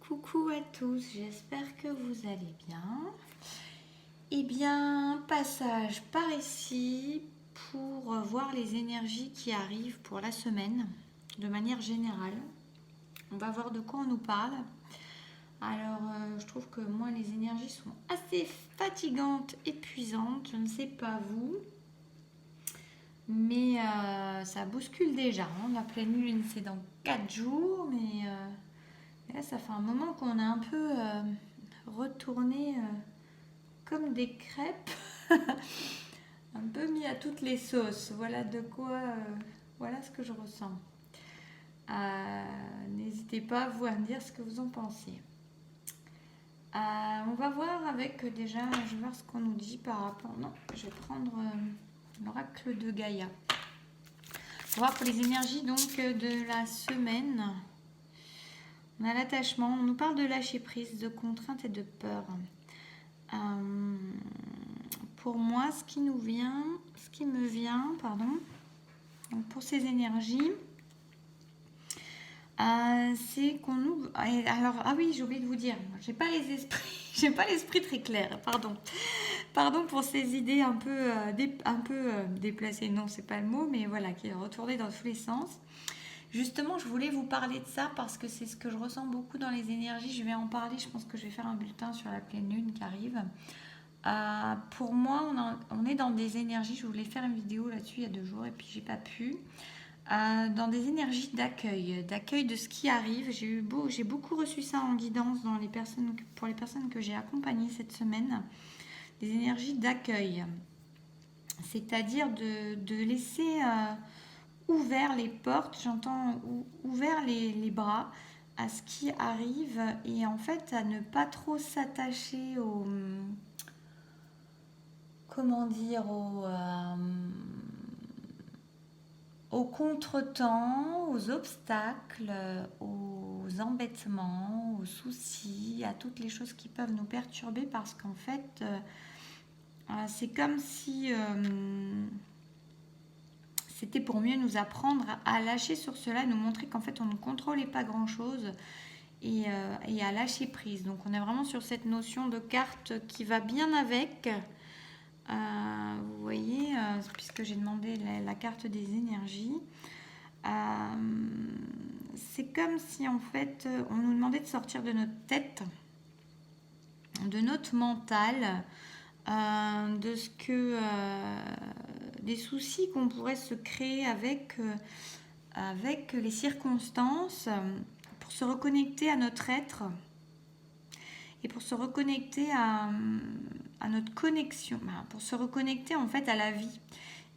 Coucou à tous, j'espère que vous allez bien. Eh bien, passage par ici pour voir les énergies qui arrivent pour la semaine, de manière générale. On va voir de quoi on nous parle. Alors, je trouve que moi, les énergies sont assez fatigantes, épuisantes. Je ne sais pas vous, mais ça bouscule déjà. La pleine lune, c'est dans 4 jours, mais là, ça fait un moment qu'on a un peu retourné comme des crêpes, un peu mis à toutes les sauces. Voilà de quoi, voilà ce que je ressens. N'hésitez pas vous à me dire ce que vous en pensez. On va voir avec déjà, je vais voir ce qu'on nous dit par rapport. Non, je vais prendre l'oracle de Gaïa. On va voir pour les énergies donc de la semaine. On a l'attachement, on nous parle de lâcher prise, de contrainte et de peur. Pour moi, ce qui me vient, donc pour ces énergies, c'est qu'on nous. Alors, ah oui, j'ai oublié de vous dire, j'ai pas les esprits, j'ai pas l'esprit très clair, pardon pour ces idées un peu, déplacées. Non, c'est pas le mot, mais voilà, qui est retourné dans tous les sens. Justement, je voulais vous parler de ça parce que c'est ce que je ressens beaucoup dans les énergies. Je vais en parler, je pense que je vais faire un bulletin sur la pleine lune qui arrive. Pour moi, on est dans des énergies, je voulais faire une vidéo là-dessus il y a 2 jours et puis j'ai pas pu. Dans des énergies d'accueil de ce qui arrive. J'ai beaucoup reçu ça en guidance pour les personnes que j'ai accompagnées cette semaine. Des énergies d'accueil, c'est-à-dire de laisser ouvert les portes, j'entends ouvert les bras à ce qui arrive et en fait à ne pas trop s'attacher comment dire, aux contretemps, aux obstacles, aux embêtements, aux soucis, à toutes les choses qui peuvent nous perturber parce qu'en fait, c'est comme si c'était pour mieux nous apprendre à lâcher sur cela, nous montrer qu'en fait on ne contrôlait pas grand-chose et à lâcher prise. Donc on est vraiment sur cette notion de carte qui va bien avec. Vous voyez, puisque j'ai demandé la carte des énergies, c'est comme si en fait on nous demandait de sortir de notre tête, de notre mental, de ce que des soucis qu'on pourrait se créer avec les circonstances pour se reconnecter à notre être et pour se reconnecter à notre connexion, pour se reconnecter en fait à la vie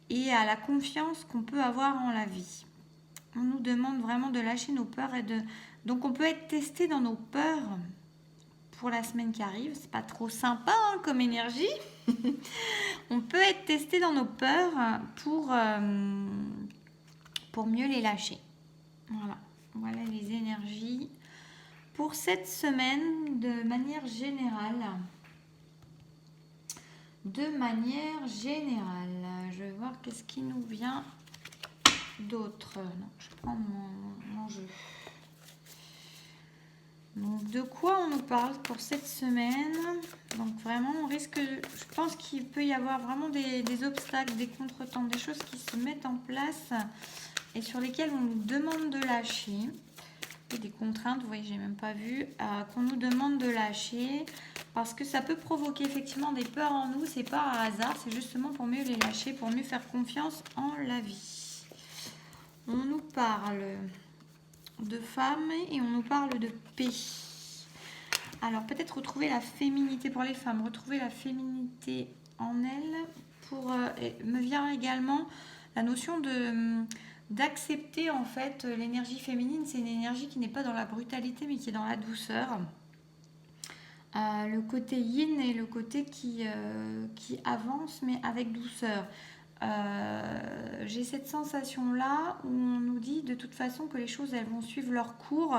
et à la confiance qu'on peut avoir en la vie. On nous demande vraiment de lâcher nos peurs donc on peut être testé dans nos peurs pour la semaine qui arrive. C'est pas trop sympa comme énergie. On peut être testé dans nos peurs pour mieux les lâcher. Voilà les énergies pour cette semaine de manière générale. Je vais voir qu'est-ce qui nous vient d'autre. Non, je prends mon jeu. Donc, de quoi on nous parle pour cette semaine? Donc, vraiment, je pense qu'il peut y avoir vraiment des obstacles, des contretemps, des choses qui se mettent en place et sur lesquelles on nous demande de lâcher. Et des contraintes, vous voyez, j'ai même pas vu, qu'on nous demande de lâcher parce que ça peut provoquer effectivement des peurs en nous. C'est pas un hasard, c'est justement pour mieux les lâcher, pour mieux faire confiance en la vie. On nous parle de femmes et on nous parle de paix. Alors peut-être retrouver la féminité pour les femmes, retrouver la féminité en elles. Me vient également la notion d'accepter en fait l'énergie féminine. C'est une énergie qui n'est pas dans la brutalité mais qui est dans la douceur. Le côté yin et le côté qui avance mais avec douceur. J'ai cette sensation là où on nous dit de toute façon que les choses elles vont suivre leur cours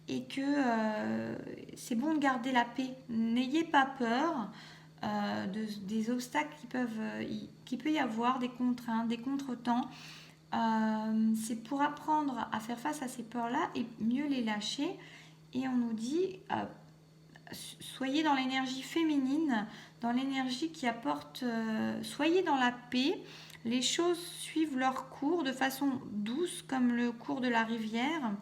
et que c'est bon de garder la paix. N'ayez pas peur des obstacles qui peut y avoir, des contraintes, des contretemps. C'est pour apprendre à faire face à ces peurs là et mieux les lâcher et on nous dit soyez dans l'énergie féminine, dans l'énergie qui apporte, soyez dans la paix. Les choses suivent leur cours de façon douce comme le cours de la rivière.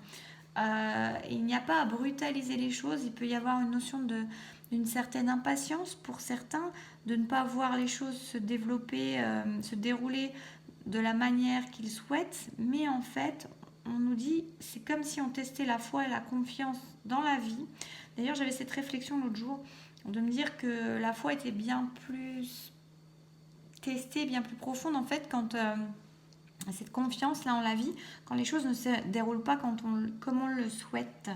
Il n'y a pas à brutaliser les choses. Il peut y avoir une notion d'une certaine impatience pour certains, de ne pas voir les choses se développer, se dérouler de la manière qu'ils souhaitent. Mais en fait, on nous dit, c'est comme si on testait la foi et la confiance dans la vie. D'ailleurs, j'avais cette réflexion l'autre jour de me dire que la foi était bien plus testée, bien plus profonde en fait quand cette confiance là en la vie, quand les choses ne se déroulent pas comme on le souhaite.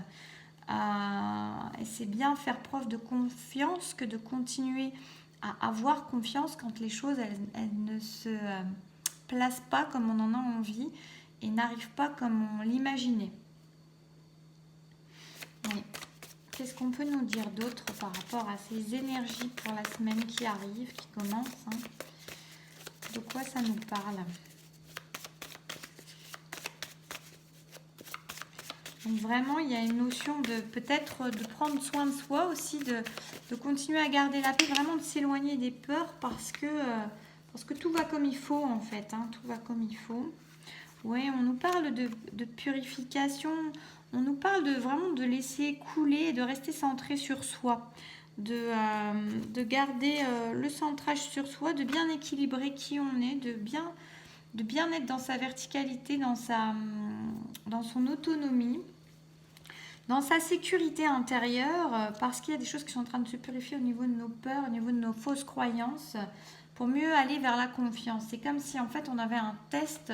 Et c'est bien faire preuve de confiance que de continuer à avoir confiance quand les choses elles ne se placent pas comme on en a envie et n'arrivent pas comme on l'imaginait. Oui. Qu'est-ce qu'on peut nous dire d'autre par rapport à ces énergies pour la semaine qui arrive, qui commence, hein? De quoi ça nous parle? Donc vraiment, il y a une notion de peut-être de prendre soin de soi aussi, de continuer à garder la paix, vraiment de s'éloigner des peurs parce que tout va comme il faut en fait, hein, tout va comme il faut. Oui, on nous parle de purification, on nous parle vraiment de laisser couler et de rester centré sur soi, de garder le centrage sur soi, de bien équilibrer qui on est, de bien être dans sa verticalité, dans son autonomie, dans sa sécurité intérieure, parce qu'il y a des choses qui sont en train de se purifier au niveau de nos peurs, au niveau de nos fausses croyances, pour mieux aller vers la confiance. C'est comme si en fait on avait un test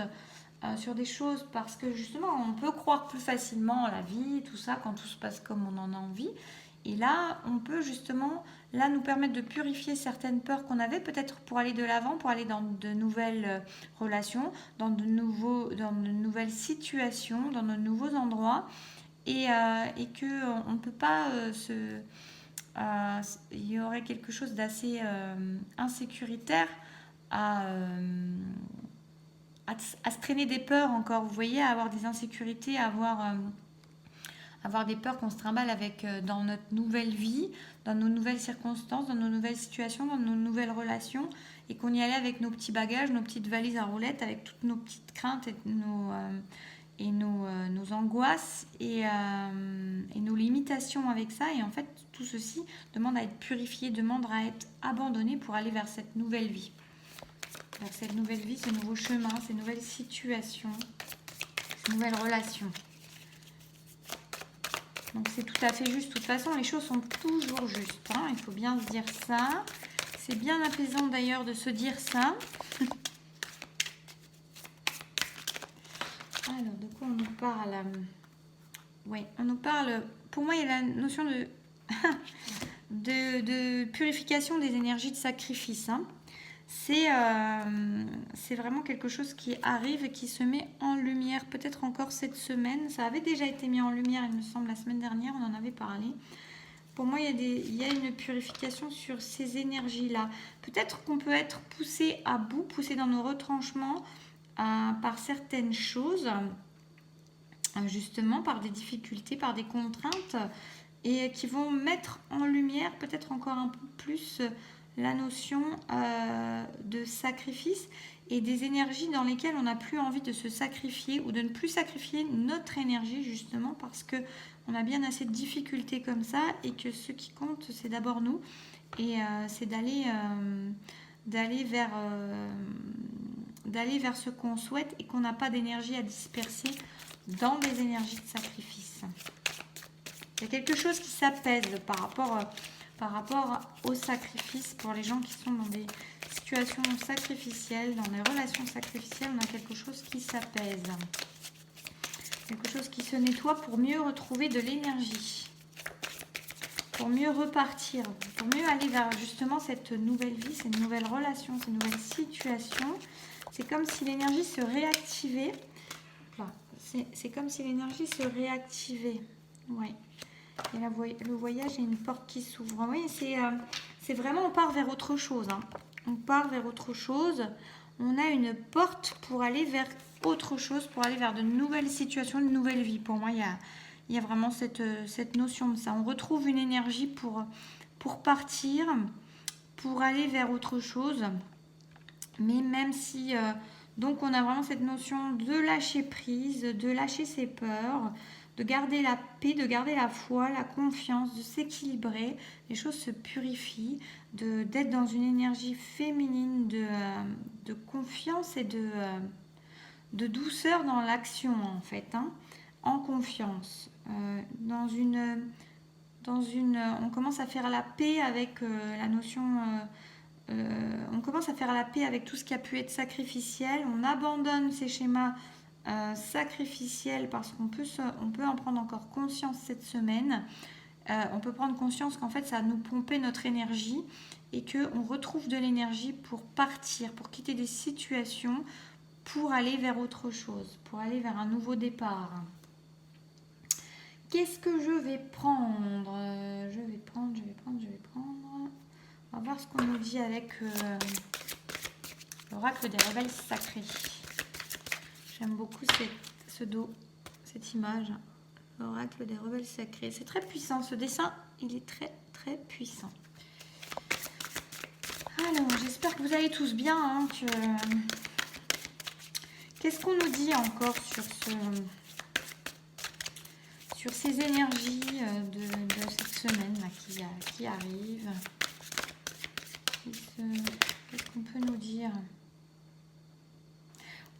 sur des choses, parce que justement on peut croire plus facilement à la vie, tout ça, quand tout se passe comme on en a envie. Et là, on peut justement nous permettre de purifier certaines peurs qu'on avait, peut-être pour aller de l'avant, pour aller dans de nouvelles relations, dans de nouvelles situations, dans de nouveaux endroits, et qu'on ne peut pas il y aurait quelque chose d'assez insécuritaire à se traîner des peurs encore, vous voyez, à avoir des insécurités, à avoir des peurs qu'on se trimballe avec dans notre nouvelle vie, dans nos nouvelles circonstances, dans nos nouvelles situations, dans nos nouvelles relations, et qu'on y allait avec nos petits bagages, nos petites valises à roulettes, avec toutes nos petites craintes et nos angoisses et nos limitations avec ça. Et en fait, tout ceci demande à être purifié, demande à être abandonné pour aller vers cette nouvelle vie. Vers cette nouvelle vie, ce nouveau chemin, ces nouvelles situations, ces nouvelles relations. Donc c'est tout à fait juste. De toute façon, les choses sont toujours justes, hein. Il faut bien se dire ça. C'est bien apaisant d'ailleurs de se dire ça. Alors, de quoi on nous parle? Oui, on nous parle... Pour moi, il y a la notion de purification des énergies de sacrifice, hein. C'est vraiment quelque chose qui arrive et qui se met en lumière, peut-être encore cette semaine. Ça avait déjà été mis en lumière, il me semble, la semaine dernière, on en avait parlé. Pour moi, il y a une purification sur ces énergies-là. Peut-être qu'on peut être poussé à bout, poussé dans nos retranchements par certaines choses, justement par des difficultés, par des contraintes, et qui vont mettre en lumière peut-être encore un peu plus la notion de sacrifice et des énergies dans lesquelles on n'a plus envie de se sacrifier ou de ne plus sacrifier notre énergie, justement parce que on a bien assez de difficultés comme ça et que ce qui compte, c'est d'abord nous et c'est d'aller vers ce qu'on souhaite et qu'on n'a pas d'énergie à disperser dans des énergies de sacrifice. Il y a quelque chose qui s'apaise par rapport au sacrifice pour les gens qui sont dans des situations sacrificielles, dans des relations sacrificielles. On a quelque chose qui s'apaise, quelque chose qui se nettoie pour mieux retrouver de l'énergie, pour mieux repartir, pour mieux aller vers justement cette nouvelle vie, cette nouvelle relation, cette nouvelle situation. C'est comme si l'énergie se réactivait. C'est comme si l'énergie se réactivait. Ouais. Et là, le voyage et une porte qui s'ouvre. Oui, c'est vraiment, on part vers autre chose, hein. On part vers autre chose. On a une porte pour aller vers autre chose, pour aller vers de nouvelles situations, de nouvelles vies. Pour moi, il il y a vraiment cette notion de ça. On retrouve une énergie pour partir, pour aller vers autre chose. Mais même si... donc on a vraiment cette notion de lâcher prise, de lâcher ses peurs, de garder la paix, de garder la foi, la confiance, de s'équilibrer. Les choses se purifient, d'être dans une énergie féminine de confiance et de douceur dans l'action en fait, hein, en confiance. On commence à faire la paix avec la notion... on commence à faire la paix avec tout ce qui a pu être sacrificiel. On abandonne ces schémas sacrificiels parce qu'on peut en prendre encore conscience cette semaine. On peut prendre conscience qu'en fait, ça a nous pompé notre énergie et qu'on retrouve de l'énergie pour partir, pour quitter des situations, pour aller vers autre chose, pour aller vers un nouveau départ. Qu'est-ce que je vais prendre? Je vais prendre. On va voir ce qu'on nous dit avec l'oracle des rebelles sacrés. J'aime beaucoup cette image. L'oracle des rebelles sacrés. C'est très puissant. Ce dessin, il est très, très puissant. Alors, j'espère que vous allez tous bien. Hein, Qu'est-ce qu'on nous dit encore sur ces énergies de cette semaine là, qui arrive? Qu'est-ce qu'on peut nous dire?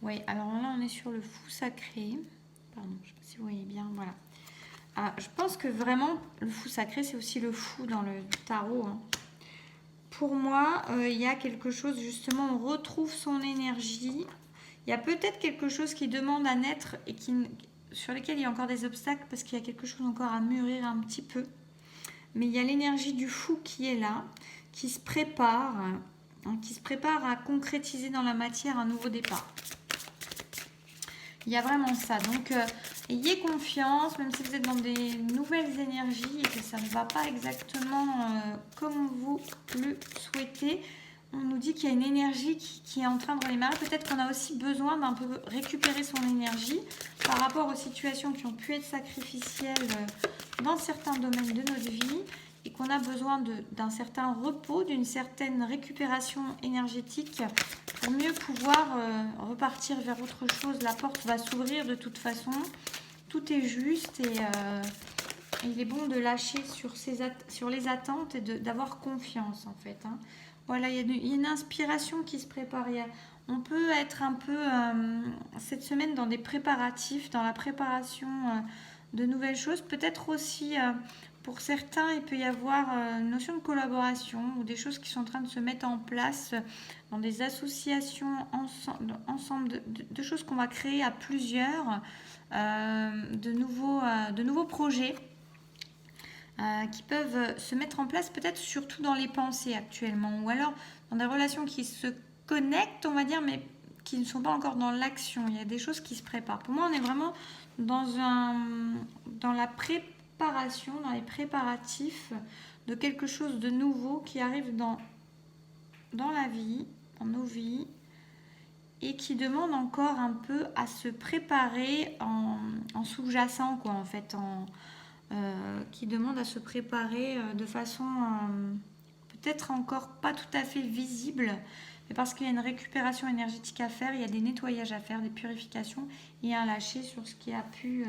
Oui, alors là, on est sur le fou sacré. Pardon, je ne sais pas si vous voyez bien. Voilà. Ah, je pense que vraiment, le fou sacré, c'est aussi le fou dans le tarot. Hein. Pour moi, il y a quelque chose, justement, on retrouve son énergie. Il y a peut-être quelque chose qui demande à naître et sur lequel il y a encore des obstacles parce qu'il y a quelque chose encore à mûrir un petit peu. Mais il y a l'énergie du fou qui est là, qui se prépare à concrétiser dans la matière un nouveau départ. Il y a vraiment ça. Donc, ayez confiance, même si vous êtes dans des nouvelles énergies et que ça ne va pas exactement comme vous le souhaitez. On nous dit qu'il y a une énergie qui est en train de redémarrer. Peut-être qu'on a aussi besoin d'un peu récupérer son énergie par rapport aux situations qui ont pu être sacrificielles dans certains domaines de notre vie et qu'on a besoin d'un certain repos, d'une certaine récupération énergétique pour mieux pouvoir repartir vers autre chose. La porte va s'ouvrir de toute façon. Tout est juste et il est bon de lâcher sur les attentes et d'avoir confiance en fait. Hein. Voilà, il y a une inspiration qui se prépare. On peut être un peu cette semaine dans des préparatifs, dans la préparation de nouvelles choses. Peut-être aussi, pour certains, il peut y avoir une notion de collaboration ou des choses qui sont en train de se mettre en place dans des associations ensemble de choses qu'on va créer à plusieurs, de nouveaux projets. Qui peuvent se mettre en place peut-être surtout dans les pensées actuellement ou alors dans des relations qui se connectent on va dire mais qui ne sont pas encore dans l'action. Il y a des choses qui se préparent. Pour moi on est vraiment dans la préparation, dans les préparatifs de quelque chose de nouveau qui arrive dans la vie, dans nos vies et qui demande encore un peu à se préparer en sous-jacent quoi en fait qui demande à se préparer de façon peut-être encore pas tout à fait visible, mais parce qu'il y a une récupération énergétique à faire, il y a des nettoyages à faire, des purifications et un lâcher sur ce qui a pu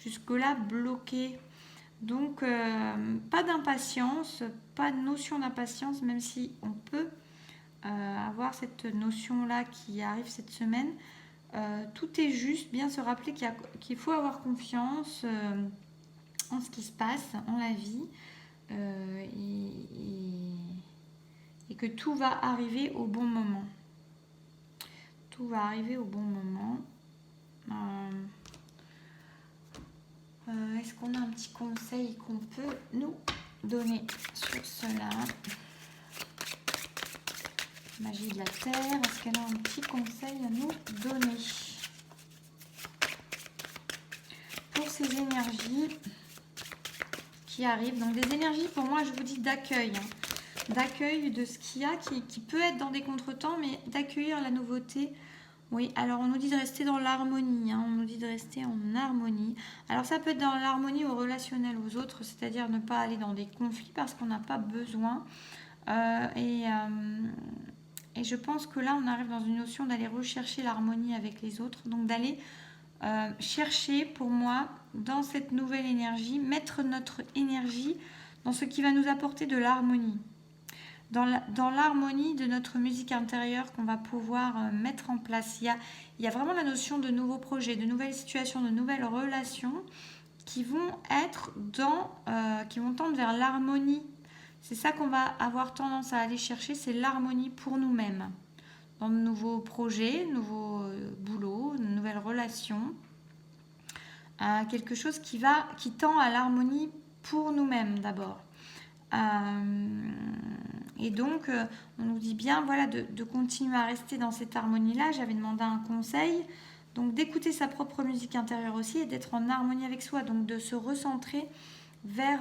jusque-là bloquer. Donc pas d'impatience, pas de notion d'impatience, même si on peut avoir cette notion-là qui arrive cette semaine. Tout est juste, bien se rappeler qu'il faut avoir confiance en ce qui se passe, en la vie, et que tout va arriver au bon moment. Tout va arriver au bon moment. Est-ce qu'on a un petit conseil qu'on peut nous donner sur cela? Magie de la Terre, est-ce qu'elle a un petit conseil à nous donner pour ces énergies qui arrivent? Donc des énergies pour moi je vous dis d'accueil, d'accueil de ce qu'il y a qui peut être dans des contretemps, mais d'accueillir la nouveauté. Oui, alors on nous dit de rester dans l'harmonie, hein, on nous dit de rester en harmonie. Alors ça peut être dans l'harmonie au relationnel aux autres, c'est-à-dire ne pas aller dans des conflits parce qu'on n'a pas besoin. Euh, et, euh, et je pense que là, on arrive dans une notion d'aller rechercher l'harmonie avec les autres, donc d'aller chercher pour moi dans cette nouvelle énergie, mettre notre énergie dans ce qui va nous apporter de l'harmonie. Dans l'harmonie de notre musique intérieure qu'on va pouvoir mettre en place. Il y a vraiment la notion de nouveaux projets, de nouvelles situations, de nouvelles relations qui vont être qui vont tendre vers l'harmonie. C'est ça qu'on va avoir tendance à aller chercher, c'est l'harmonie pour nous-mêmes. Dans de nouveaux projets, nouveaux boulots, de nouvelles relations. Quelque chose qui tend à l'harmonie pour nous-mêmes d'abord. Et donc, on nous dit bien voilà, de continuer à rester dans cette harmonie-là. J'avais demandé un conseil, donc d'écouter sa propre musique intérieure aussi et d'être en harmonie avec soi, donc de se recentrer vers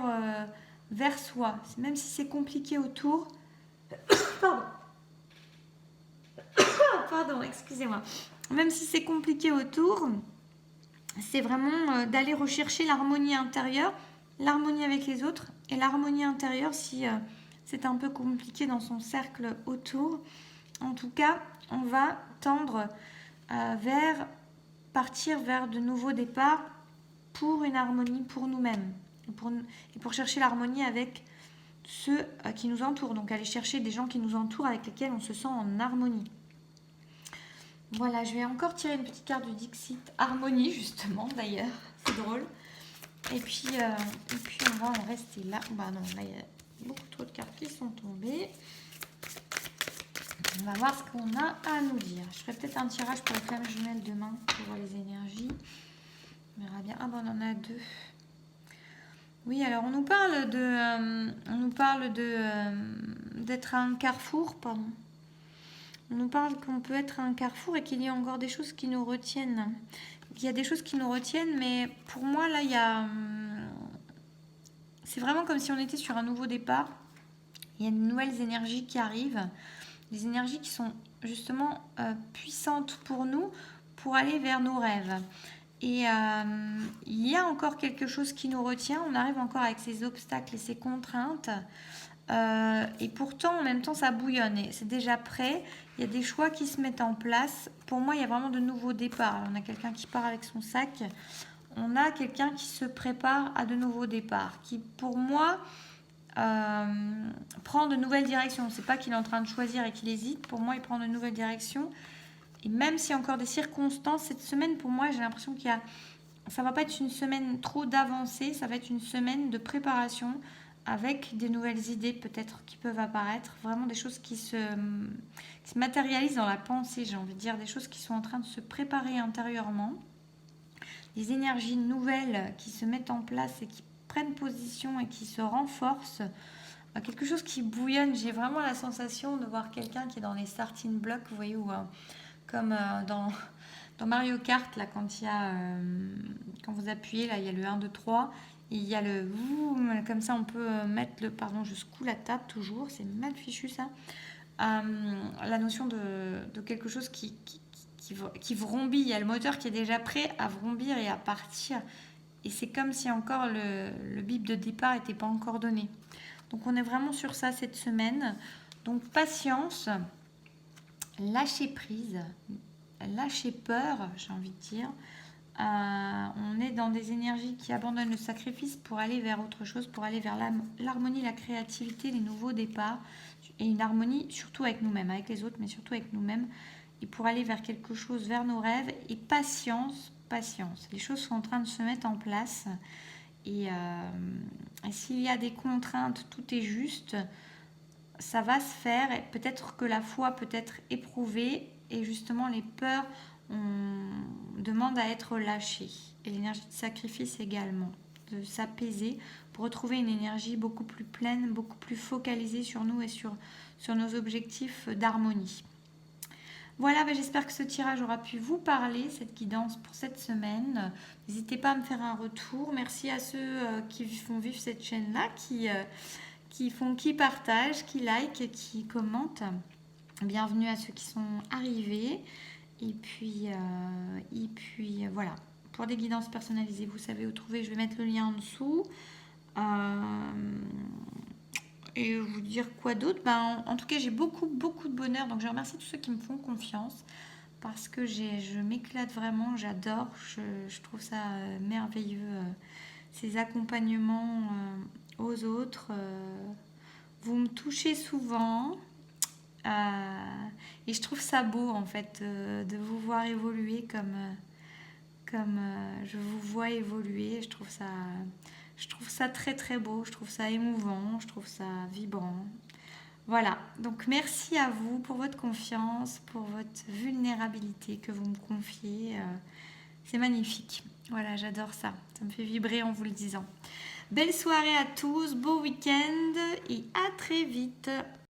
soi. Même si c'est compliqué autour. Pardon, excusez-moi. Même si c'est compliqué autour, c'est vraiment d'aller rechercher l'harmonie intérieure, l'harmonie avec les autres et l'harmonie intérieure si c'est un peu compliqué dans son cercle autour. En tout cas, on va tendre partir vers de nouveaux départs pour une harmonie pour nous-mêmes et pour chercher l'harmonie avec ceux qui nous entourent. Donc aller chercher des gens qui nous entourent avec lesquels on se sent en harmonie. Voilà, je vais encore tirer une petite carte du Dixit Harmonie, justement, d'ailleurs. C'est drôle. Et puis on va en rester là. Bah non, là, il y a beaucoup trop de cartes qui sont tombées. On va voir ce qu'on a à nous dire. Je ferai peut-être un tirage pour les flammes jumelles demain pour voir les énergies. On verra bien. Ah bah on en a deux. Oui, alors on nous parle d'être à un carrefour, pardon. On nous parle qu'on peut être à un carrefour et qu'il y a encore des choses qui nous retiennent. Il y a des choses qui nous retiennent, mais pour moi, là, c'est vraiment comme si on était sur un nouveau départ. Il y a de nouvelles énergies qui arrivent, des énergies qui sont justement puissantes pour nous, pour aller vers nos rêves. Et il y a encore quelque chose qui nous retient. On arrive encore avec ces obstacles et ces contraintes. Et pourtant, en même temps, ça bouillonne. Et c'est déjà prêt. Il y a des choix qui se mettent en place. Pour moi, il y a vraiment de nouveaux départs. On a quelqu'un qui part avec son sac. On a quelqu'un qui se prépare à de nouveaux départs. Qui, pour moi, prend de nouvelles directions. C'est pas qu'il est en train de choisir et qu'il hésite. Pour moi, il prend de nouvelles directions. Et même s'il y a encore des circonstances, cette semaine, pour moi, j'ai l'impression ça va pas être une semaine trop d'avancée. Ça va être une semaine de préparation avec des nouvelles idées peut-être qui peuvent apparaître, vraiment des choses qui se matérialisent dans la pensée, j'ai envie de dire, des choses qui sont en train de se préparer intérieurement, des énergies nouvelles qui se mettent en place et qui prennent position et qui se renforcent, quelque chose qui bouillonne. J'ai vraiment la sensation de voir quelqu'un qui est dans les starting blocks, vous voyez, comme dans Mario Kart, là, quand vous appuyez, là, il y a le 1, 2, 3. Il y a comme ça on peut mettre pardon, je secoue la table toujours, c'est mal fichu ça. La notion de quelque chose qui vrombit, il y a le moteur qui est déjà prêt à vrombir et à partir. Et c'est comme si encore le bip de départ n'était pas encore donné. Donc on est vraiment sur ça cette semaine. Donc patience, lâcher prise, lâcher peur, j'ai envie de dire. On est dans des énergies qui abandonnent le sacrifice pour aller vers autre chose, pour aller vers l'harmonie, la créativité, les nouveaux départs et une harmonie surtout avec nous-mêmes, avec les autres, mais surtout avec nous-mêmes, et pour aller vers quelque chose, vers nos rêves. Et patience. Les choses sont en train de se mettre en place et s'il y a des contraintes, tout est juste, ça va se faire. Et peut-être que la foi peut être éprouvée et justement les peurs on demande à être lâché et l'énergie de sacrifice également, de s'apaiser pour retrouver une énergie beaucoup plus pleine, beaucoup plus focalisée sur nous et sur nos objectifs d'harmonie. Voilà, j'espère que ce tirage aura pu vous parler, cette guidance pour cette semaine. N'hésitez pas à me faire un retour. Merci à ceux qui font vivre cette chaîne-là, qui partagent, qui like, qui commentent. Bienvenue à ceux qui sont arrivés. Voilà. Pour des guidances personnalisées, vous savez où trouver. Je vais mettre le lien en dessous. Et vous dire quoi d'autre, en tout cas, j'ai beaucoup, beaucoup de bonheur. Donc, je remercie tous ceux qui me font confiance parce que je m'éclate vraiment. J'adore. Je trouve ça merveilleux. Ces accompagnements aux autres. Vous me touchez souvent. Et je trouve ça beau, en fait, de vous voir évoluer comme je vous vois évoluer. Je trouve ça très très beau, je trouve ça émouvant, je trouve ça vibrant. Voilà, donc merci à vous pour votre confiance, pour votre vulnérabilité que vous me confiez. C'est magnifique. Voilà, j'adore ça. Ça me fait vibrer en vous le disant. Belle soirée à tous, beau week-end et à très vite.